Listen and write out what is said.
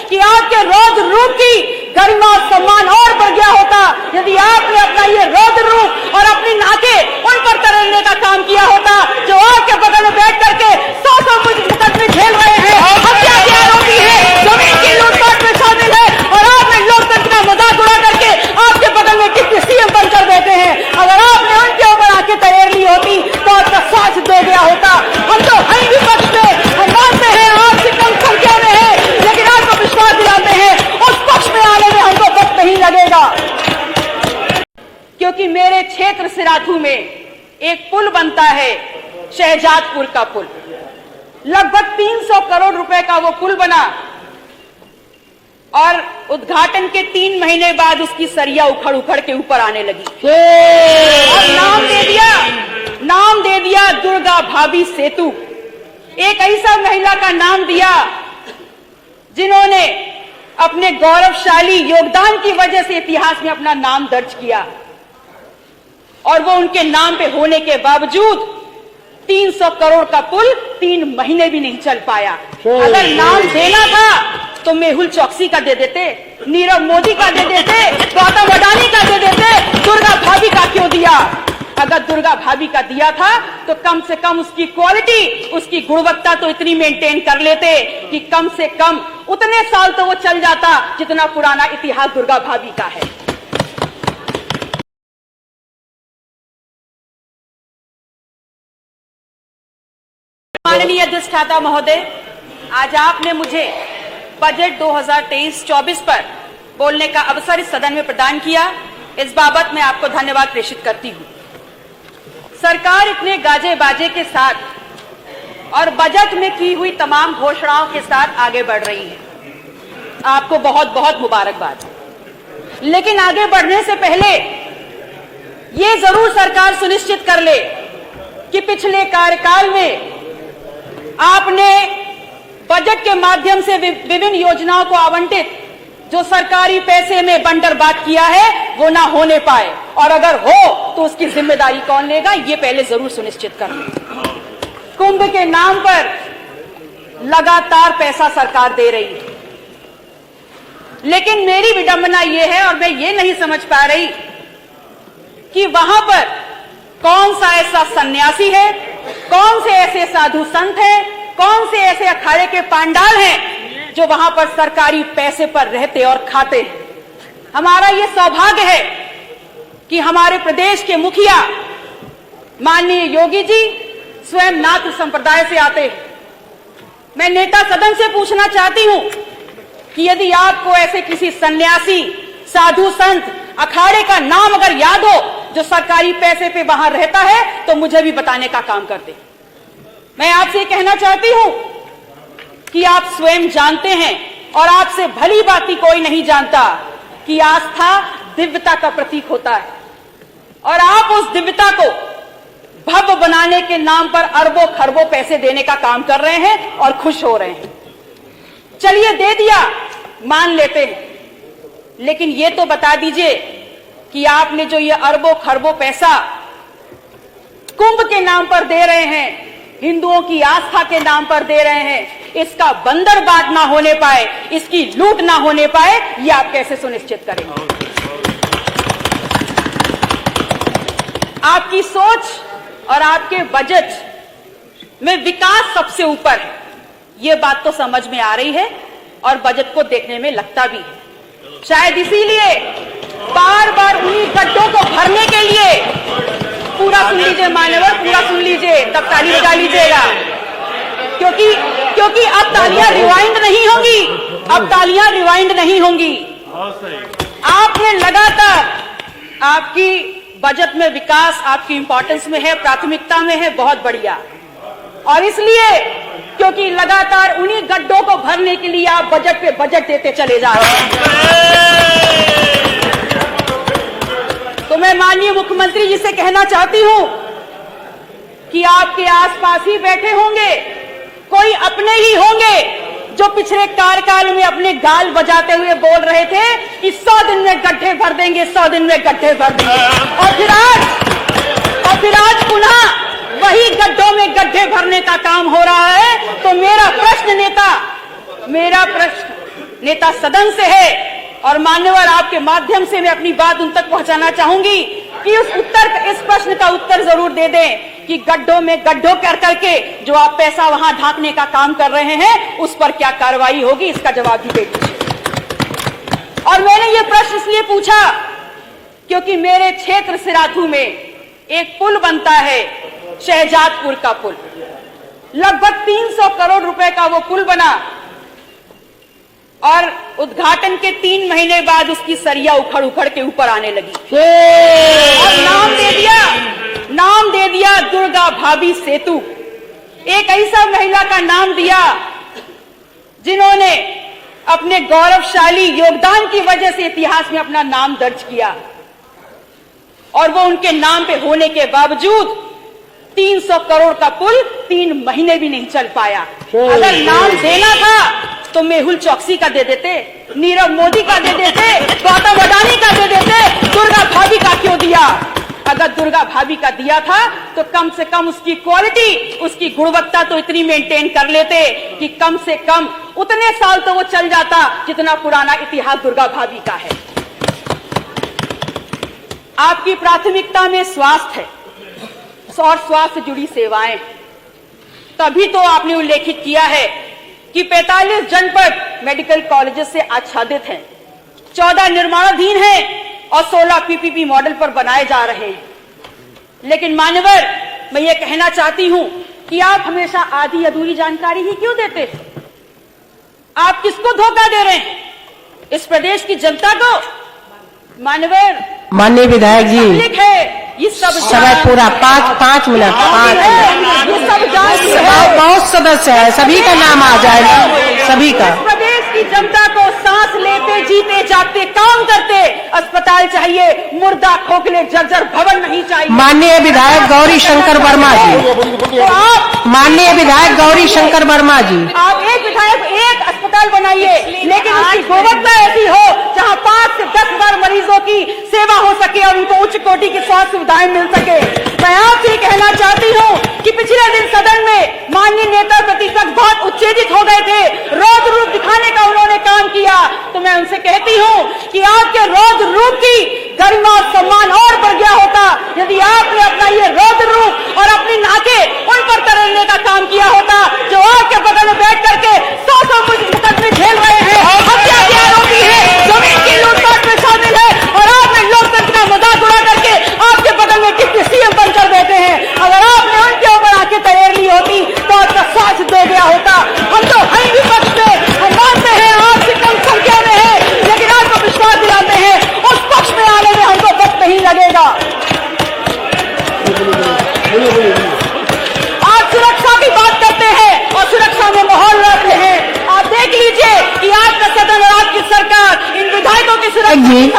कि आपके रौद्र रूप की गरिमा और सम्मान और बढ़ गया होता यदि आपने अपना ये रौद्र रूप और अपनी नाकें उन पर तरलने का काम किया होता जो आपके बगल में बैठ करके 100 मुकदमे झेल रहे हैं, हत्या के आरोपी है, जमीन की लूटपाट में शामिल है और आपने लोकतंत्र का मजाक उड़ा करके आपके बगल में डिप्टी सीएम बनकर बैठे हैं। अगर आपने उनके ऊपर आके तैयार ली होती तो आपका साथ दे गया होता। हम तो हैं विपक्ष में, हम मानते हैं आपसे कम संख्या में है, लेकिन आपको विश्वास दिलाते हैं उस पक्ष में आने में हमको वक्त नहीं लगेगा। क्योंकि मेरे क्षेत्र सिराथू में एक पुल बनता है, शहजादपुर का पुल, लगभग 300 करोड़ रुपए का वो पुल बना और उद्घाटन के 3 महीने बाद उसकी सरिया उखड़ उखड़ के ऊपर आने लगी और नाम दे दिया दुर्गा भाभी सेतु। एक ऐसा महिला का नाम दिया जिन्होंने अपने गौरवशाली योगदान की वजह से इतिहास में अपना नाम दर्ज किया और वो उनके नाम पे होने के बावजूद 300 करोड़ का पुल 3 महीने भी नहीं चल पाया। अगर नाम देना था तो मेहुल चौकसी का दे देते, नीरव मोदी का दे देते, गौतम अडानी का दे देते, दुर्गा भाभी का क्यों दिया? अगर दुर्गा भाभी का दिया था तो कम से कम उसकी क्वालिटी, उसकी गुणवत्ता तो इतनी मेंटेन कर लेते कि कम से कम उतने साल तो वो चल जाता जितना पुराना इतिहास दुर्गा भाभी का है। माननीय अधिष्ठाता महोदय, आज आपने मुझे बजट 2023-24 पर बोलने का अवसर इस सदन में प्रदान किया। इस बाबत मैं आपको धन्यवाद प्रेषित करती हूं। सरकार इतने गाजे बाजे के साथ और बजट में की हुई तमाम घोषणाओं के साथ आगे बढ़ रही है, आपको बहुत बहुत मुबारकबाद। लेकिन आगे बढ़ने से पहले ये जरूर सरकार सुनिश्चित कर ले कि पिछले कार्यकाल में आपने बजट के माध्यम से विभिन्न योजनाओं को आवंटित जो सरकारी पैसे में बंटरबांट किया है वो ना होने पाए, और अगर हो तो उसकी जिम्मेदारी कौन लेगा, ये पहले जरूर सुनिश्चित कर लें। कुंभ के नाम पर लगातार पैसा सरकार दे रही है, लेकिन मेरी विडंबना ये है और मैं ये नहीं समझ पा रही कि वहां पर कौन सा ऐसा सन्यासी है, कौन से ऐसे साधु संत हैं, कौन से ऐसे अखाड़े के पांडाल हैं जो वहां पर सरकारी पैसे पर रहते और खाते हैं। हमारा ये सौभाग्य है कि हमारे प्रदेश के मुखिया माननीय योगी जी स्वयं नाथ संप्रदाय से आते हैं। मैं नेता सदन से पूछना चाहती हूं कि यदि आपको ऐसे किसी सन्यासी, साधु संत, अखाड़े का नाम अगर याद हो जो सरकारी पैसे पे वहां रहता है तो मुझे भी बताने का काम करते। मैं आपसे कहना चाहती हूं कि आप स्वयं जानते हैं और आपसे भली भांति कोई नहीं जानता कि आस्था दिव्यता का प्रतीक होता है, और आप उस दिव्यता को भव्य बनाने के नाम पर अरबों खरबों पैसे देने का काम कर रहे हैं और खुश हो रहे हैं। चलिए दे दिया, मान लेते हैं, लेकिन ये तो बता दीजिए कि आपने जो ये अरबों खरबों पैसा कुंभ के नाम पर दे रहे हैं, हिंदुओं की आस्था के नाम पर दे रहे हैं, इसका बंदरबांट ना होने पाए, इसकी लूट ना होने पाए, ये आप कैसे सुनिश्चित करेंगे? आपकी सोच और आपके बजट में विकास सबसे ऊपर है, ये बात तो समझ में आ रही है और बजट को देखने में लगता भी है। शायद इसीलिए बार बार उन्हीं गड्ढों को भरने के लिए, पूरा सुन लीजिए मान्यवर, पूरा सुन लीजिए, तब ताली बजा लीजिएगा, क्योंकि अब तालियां रिवाइंड नहीं होंगी, अब तालियां रिवाइंड नहीं होंगी। आपने लगातार, आपकी बजट में विकास आपकी इंपॉर्टेंस में है, प्राथमिकता में है, बहुत बढ़िया, और इसलिए क्योंकि लगातार उन्हीं गड्ढों को भरने के लिए आप बजट पे बजट देते चले जा रहे हैं। तो मैं माननीय मुख्यमंत्री जी से कहना चाहती हूं कि आपके आसपास ही बैठे होंगे कोई अपने ही होंगे जो पिछले कार्यकाल में अपने गाल बजाते हुए बोल रहे थे कि 100 दिन में गड्ढे भर देंगे, 100 दिन में गड्ढे भर देंगे, और फिर आज पुनः वही गड्ढों में गड्ढे भरने का काम हो रहा है। तो मेरा प्रश्न नेता सदन से है और मान्यवर आपके माध्यम से मैं अपनी बात उन तक पहुंचाना चाहूंगी कि इस प्रश्न का उत्तर जरूर दे दें कि गड्ढों में गड्ढों कर करके जो आप पैसा वहां ढांकने का काम कर रहे हैं उस पर क्या कार्रवाई होगी, इसका जवाब भी दे दीजिए। और मैंने ये प्रश्न इसलिए पूछा क्योंकि मेरे क्षेत्र सिराथू में एक पुल बनता है, शहजादपुर का पुल। लगभग 300 करोड़ रुपए का वो पुल बना और उद्घाटन के 3 महीने बाद उसकी सरिया उखड़ उखड़ के ऊपर आने लगी और नाम दे दिया दुर्गा भाभी सेतु। एक ऐसा महिला का नाम दिया जिन्होंने अपने गौरवशाली योगदान की वजह से इतिहास में अपना नाम दर्ज किया और वो उनके नाम पे होने के बावजूद 300 करोड़ का पुल 3 महीने भी नहीं चल पाया। अगर नाम देना था तो मेहुल चौकसी का दे देते, नीरव मोदी का दे देते, गौतम अडानी का दे देते, दुर्गा भाभी का क्यों दिया? अगर दुर्गा भाभी का दिया था तो कम से कम उसकी क्वालिटी, उसकी गुणवत्ता तो इतनी मेंटेन कर लेते कि कम से कम उतने साल तो वो चल जाता जितना पुराना इतिहास दुर्गा भाभी का है। आपकी प्राथमिकता में स्वास्थ्य है और स्वास्थ्य से जुड़ी सेवाएं, तभी तो आपने उल्लेखित किया है कि 45 जनपद मेडिकल कॉलेजेस से आच्छादित हैं, 14 निर्माणाधीन हैं और 16 पीपीपी मॉडल पर बनाए जा रहे हैं। लेकिन मान्यवर, मैं ये कहना चाहती हूं कि आप हमेशा आधी अधूरी जानकारी ही क्यों देते हैं? आप किसको धोखा दे रहे हैं? इस प्रदेश की जनता को? मान्यवर, माननीय विधायक जी, ये सब समय पूरा 5 मिनट। ये सब बहुत सदस्य है, सभी का नाम आ जाएगा, सभी का। प्रदेश की जनता को सांस लेते जीते जागते काम करते अस्पताल चाहिए, मुर्दा खोखले जर्जर भवन नहीं चाहिए। माननीय विधायक गौरी शंकर वर्मा जी, तो आप माननीय विधायक गौरी शंकर वर्मा जी, आप एक विधायक एक अस्पताल बनाइए, लेकिन उसकी गुणवत्ता ऐसी हो जहां 5 से 10 बार मरीजों की सेवा हो सके और उनको उच्च कोटि की स्वास्थ्य सुविधाएं मिल सके। मैं आपसे कहना चाहती हूं कि पिछले दिन सदन में माननीय नेता प्रतिपक्ष बहुत उत्तेजित हो गए थे, रौद्र रूप दिखाने का उन्होंने काम किया। तो मैं उनसे कहती हूं कि आपके रौद्र रूप की गरिमा और सम्मान और बढ़ गया होता यदि आपने अपना ये रौद्र रूप और अपनी नाकें उन पर तरलने का काम किया होता जो आपके बगल में बैठ करके 100 मुकदमे झेल रहे हैं, हत्या के आरोपी है, जमीन की लूटपाट में शामिल है और आपने लोकतंत्र का मजाक उड़ा करके आपके बगल में डिप्टी सीएम बनकर बैठे हैं। अगर आपने उनके ऊपर आके तैयार ली होती तो आपका साथ दे गया होता। हम तो हैं विपक्ष में, हम मानते हैं आपसे कम संख्या में है, लेकिन आपको विश्वास दिलाते हैं उस पक्ष में आने में हमको वक्त नहीं लगेगा। आप सुरक्षा की बात करते हैं और सुरक्षा में माहौल रखते हैं। आप देख लीजिए कि आपका सदन और आपकी सरकार इन विधायकों की सुरक्षा